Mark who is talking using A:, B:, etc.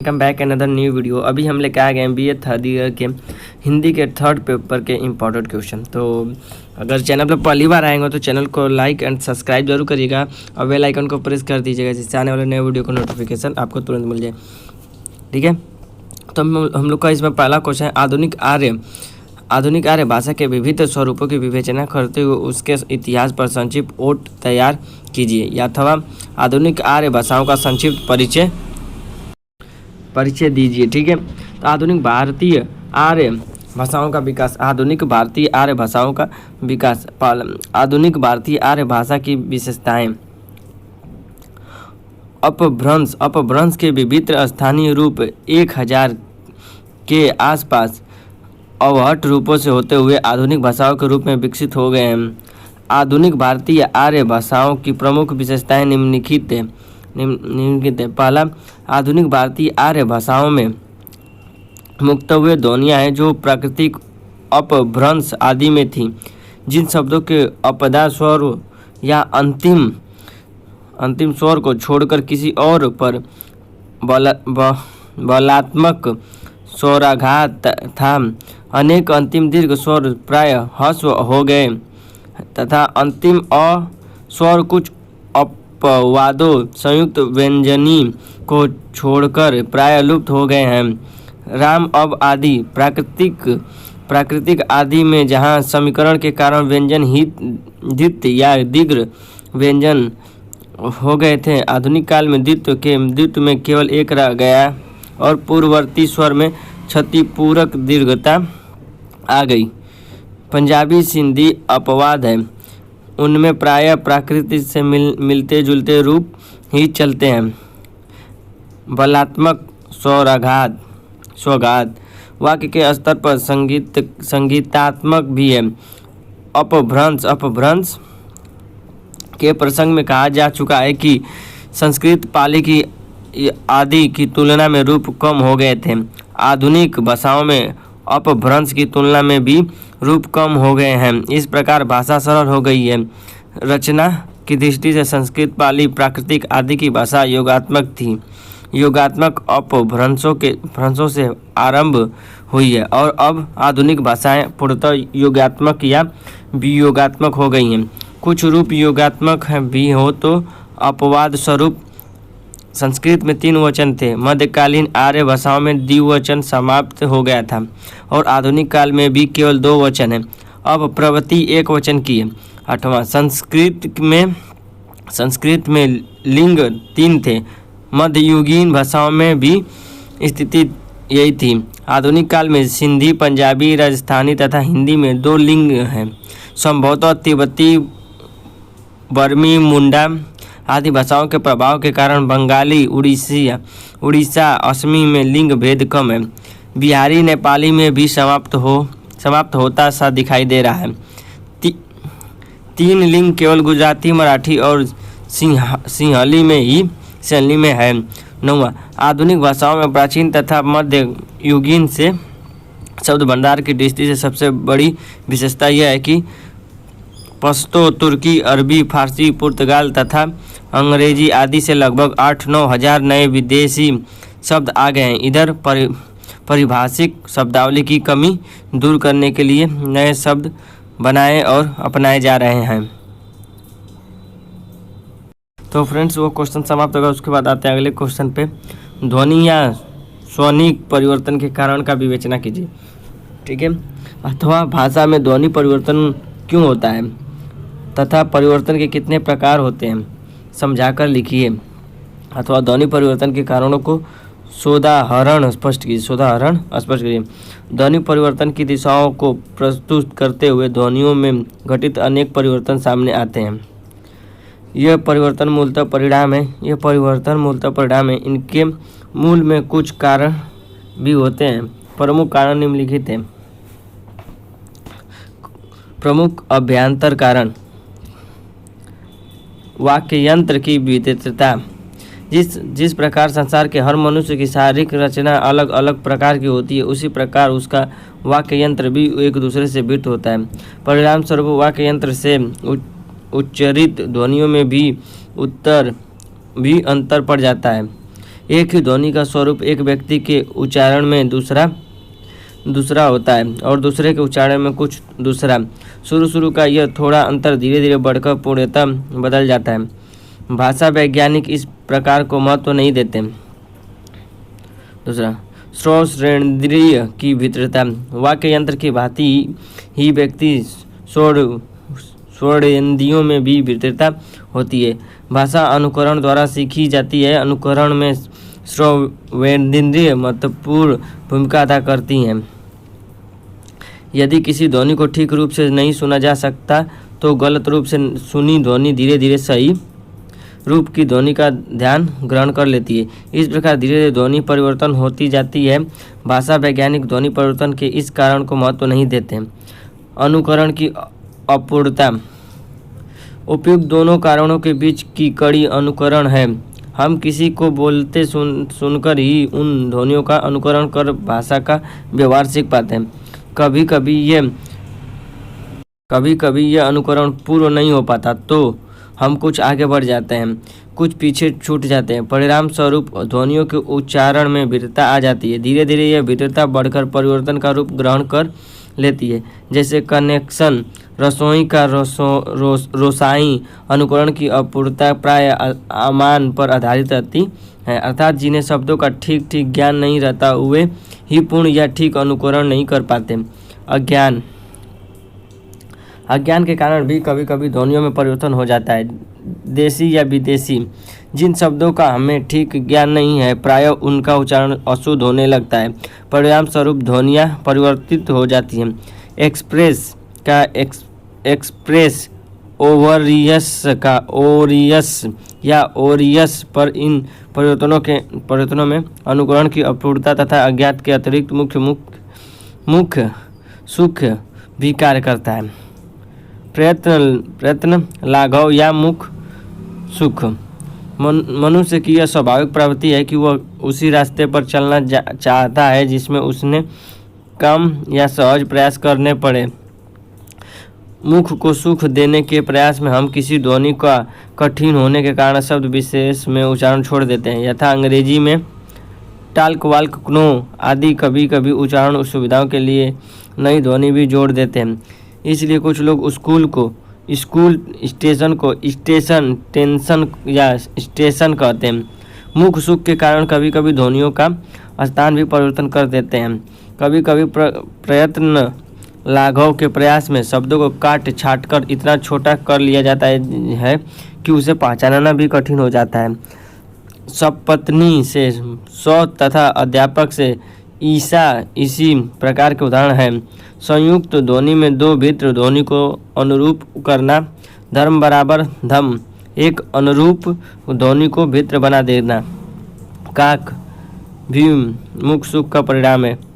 A: Welcome back another new video. अभी हम लेके आ गए हैं बीए थर्ड ईयर के हिंदी के थर्ड पेपर के इम्पोर्टेंट क्वेश्चन। तो अगर चैनल पर पहली बार आएंगे तो चैनल को लाइक एंड सब्सक्राइब जरूर करिएगा और बेल आइकन को प्रेस कर दीजिएगा, जिससे आने वाले नए वीडियो का नोटिफिकेशन आपको तुरंत मिल जाए। ठीक है, तो हम लोग का इसमें पहला क्वेश्चन है आधुनिक आर्य भाषा के विविध स्वरूपों की विवेचना करते हुए उसके इतिहास पर संक्षिप्त ओट तैयार कीजिए, अथवा आधुनिक आर्य भाषाओं का संक्षिप्त परिचय दीजिए। ठीक है, तो आधुनिक भारतीय आर्य भाषाओं का विकास। आधुनिक भारतीय आर्य भाषाओं का विकास। आधुनिक भारतीय आर्य भाषा की विशेषताएं। अपभ्रंश के विभिन्न स्थानीय रूप 1000 के आसपास अवहट रूपों से होते हुए आधुनिक भाषाओं के रूप में विकसित हो गए हैं। आधुनिक भारतीय आर्य भाषाओं की प्रमुख विशेषताएं निम्नलिखित है। पहला, आधुनिक भारतीय आर्य भाषाओं में मुक्तव्य ध्वनियाँ हैं जो प्राकृतिक अपभ्रंश आदि में थीं। जिन शब्दों के अपदा स्वर या अंतिम स्वर को छोड़कर किसी और पर बलात्मक स्वराघात था, अनेक अंतिम दीर्घ स्वर प्राय ह्रस्व हो गए तथा अंतिम अ स्वर कुछ अपवादों संयुक्त व्यंजनी को छोड़कर प्राय लुप्त हो गए हैं। राम अब आदि प्राकृतिक आदि में जहाँ समीकरण के कारण व्यंजन द्वित या दीर्घ व्यंजन हो गए थे, आधुनिक काल में द्वित्व में केवल एक रह गया और पूर्ववर्ती स्वर में क्षतिपूरक दीर्घता आ गई। पंजाबी सिंधी अपवाद है, उनमें प्रायः प्राकृतिक से मिलते जुलते रूप ही चलते हैं। बलात्मक स्वघात वाक्य के स्तर पर संगीतात्मक भी है। अपभ्रंश के प्रसंग में कहा जा चुका है कि संस्कृत पाली की आदि की तुलना में रूप कम हो गए थे। आधुनिक भाषाओं में अपभ्रंश की तुलना में भी रूप कम हो गए हैं। इस प्रकार भाषा सरल हो गई है। रचना की दृष्टि से संस्कृत पाली प्राकृतिक आदि की भाषा योगात्मक थी। योगात्मक अपभ्रंशों से आरंभ हुई है और अब आधुनिक भाषाएं पूर्णतः योगात्मक या वियोगात्मक हो गई हैं। कुछ रूप योगात्मक भी हो तो अपवाद स्वरूप संस्कृत में 3 वचन थे। मध्यकालीन आर्य भाषाओं में द्विवचन समाप्त हो गया था और आधुनिक काल में भी केवल 2 वचन है। अब प्रवृत्ति 1 वचन की है। 8वां, संस्कृत में लिंग 3 थे। मध्ययुगीन भाषाओं में भी स्थिति यही थी। आधुनिक काल में सिंधी, पंजाबी, राजस्थानी तथा हिंदी में 2 लिंग हैं। संभवतः तिब्बती, बर्मी, मुंडा आदि भाषाओं के प्रभाव के कारण बंगाली, उड़ीसा, असमी में लिंग भेद कम है। बिहारी, नेपाली में भी समाप्त होता सा दिखाई दे रहा है। 3 लिंग केवल गुजराती, मराठी और सिंहली में है। 9वां, आधुनिक भाषाओं में प्राचीन तथा मध्य युगीन से शब्द भंडार की दृष्टि से सबसे बड़ी विशेषता यह है कि पश्तो, तुर्की, अरबी, फारसी, पुर्तगाल तथा अंग्रेजी आदि से लगभग 8-9 हज़ार नए विदेशी शब्द आ गए हैं। इधर पारिभाषिक शब्दावली की कमी दूर करने के लिए नए शब्द बनाए और अपनाए जा रहे हैं। तो फ्रेंड्स, वो क्वेश्चन समाप्त होगा। उसके बाद आते हैं अगले क्वेश्चन पे। ध्वनि या स्वनिक परिवर्तन के कारण का विवेचना कीजिए। ठीक है, अथवा भाषा में ध्वनि परिवर्तन क्यों होता है तथा परिवर्तन के कितने प्रकार होते हैं, समझाकर लिखिए। अथवा ध्वनि परिवर्तन के कारणों को सोदाहरण स्पष्ट कीजिए। ध्वनि परिवर्तन की दिशाओं को प्रस्तुत करते हुए ध्वनियों में घटित अनेक परिवर्तन सामने आते हैं। यह परिवर्तन मूलतः परिणाम है। इनके मूल में कुछ कारण भी होते हैं। प्रमुख कारण निम्नलिखित हैं। प्रमुख अभ्यंतर कारण। वाक्य यंत्र की विविधता। जिस प्रकार संसार के हर मनुष्य की शारीरिक रचना अलग अलग प्रकार की होती है, उसी प्रकार उसका वाक्य यंत्र भी एक दूसरे से भिन्न होता है। परिणाम स्वरूप वाक्य यंत्र से उच्चरित ध्वनियों में भी अंतर पड़ जाता है। एक ही ध्वनि का स्वरूप एक व्यक्ति के उच्चारण में दूसरा होता है और दूसरे के उच्चारण में कुछ दूसरा। शुरू का यह थोड़ा अंतर धीरे धीरे बढ़कर पूर्णतः बदल जाता है। भाषा वैज्ञानिक इस प्रकार को महत्व नहीं देते। दूसरा, श्रोत्रेंद्रिय की भिन्नता। वाक्य यंत्र की भांति ही व्यक्ति श्रोणेंद्रियों में भी भिन्नता होती है। भाषा अनुकरण द्वारा सीखी जाती है। अनुकरण में श्रोणेंद्रिय महत्वपूर्ण भूमिका अदा करती हैं। यदि किसी ध्वनि को ठीक रूप से नहीं सुना जा सकता तो गलत रूप से सुनी ध्वनि धीरे धीरे सही रूप की ध्वनि का ध्यान ग्रहण कर लेती है। इस प्रकार धीरे धीरे ध्वनि परिवर्तन होती जाती है। भाषा वैज्ञानिक ध्वनि परिवर्तन के इस कारण को महत्व नहीं देते। अनुकरण की अपूर्णता। उपयुक्त दोनों कारणों के बीच की कड़ी अनुकरण है। हम किसी को बोलते सुनकर ही उन ध्वनियों का अनुकरण कर भाषा का व्यवहार सीख पाते हैं। कभी कभी यह अनुकरण पूर्ण नहीं हो पाता तो हम कुछ आगे बढ़ जाते हैं, कुछ पीछे छूट जाते हैं। परिणाम स्वरूप ध्वनियों के उच्चारण में भिन्नता आ जाती है। धीरे धीरे यह भिन्नता बढ़कर परिवर्तन का रूप ग्रहण कर लेती है। जैसे कनेक्शन, रसोई का रोसाई। अनुकरण की अपूर्णता प्राय अमान पर आधारित रहती है, अर्थात जिन्हें शब्दों का ठीक ज्ञान नहीं रहता वे ही पूर्ण या ठीक अनुकरण नहीं कर पाते। अज्ञान के कारण भी कभी कभी ध्वनियों में परिवर्तन हो जाता है। देसी या विदेशी। जिन शब्दों का हमें ठीक ज्ञान नहीं है प्रायः उनका उच्चारण अशुद्ध होने लगता है। परिणाम स्वरूप ध्वनियाँ परिवर्तित हो जाती हैं। एक्सप्रेस ओवरियस का ओरियस या ओरियस पर इन परिवर्तनों में अनुकरण की अपूर्णता तथा अज्ञात के अतिरिक्त मुख्य सुख भी कार्य करता है। प्रयत्न लाघव या मुख्य सुख। मनुष्य की यह स्वाभाविक प्रवृत्ति है कि वह उसी रास्ते पर चलना चाहता है जिसमें उसने कम या सहज प्रयास करने पड़े। मुख को सुख देने के प्रयास में हम किसी ध्वनि का कठिन होने के कारण शब्द विशेष में उच्चारण छोड़ देते हैं। यथा अंग्रेजी में टाल्क वाल्क क्नो आदि कभी कभी उच्चारण सुविधाओं के लिए नई ध्वनि भी जोड़ देते हैं। इसलिए कुछ लोग स्कूल स्टेशन को स्टेशन टेंशन या स्टेशन कहते हैं। मुख सुख के कारण कभी कभी ध्वनियों का स्थान भी परिवर्तन कर देते हैं। कभी कभी प्रयत्न लाघव के प्रयास में शब्दों को काट छाट कर इतना छोटा कर लिया जाता है कि उसे पहचानना भी कठिन हो जाता है। सपत्नी से सौ तथा अध्यापक से ईसा इसी प्रकार के उदाहरण हैं। संयुक्त ध्वनि में दो भिन्न ध्वनि को अनुरूप करना, धर्म बराबर धम, एक अनुरूप ध्वनि को भिन्न बना देना, काक भी मुख सुख का परिणाम है।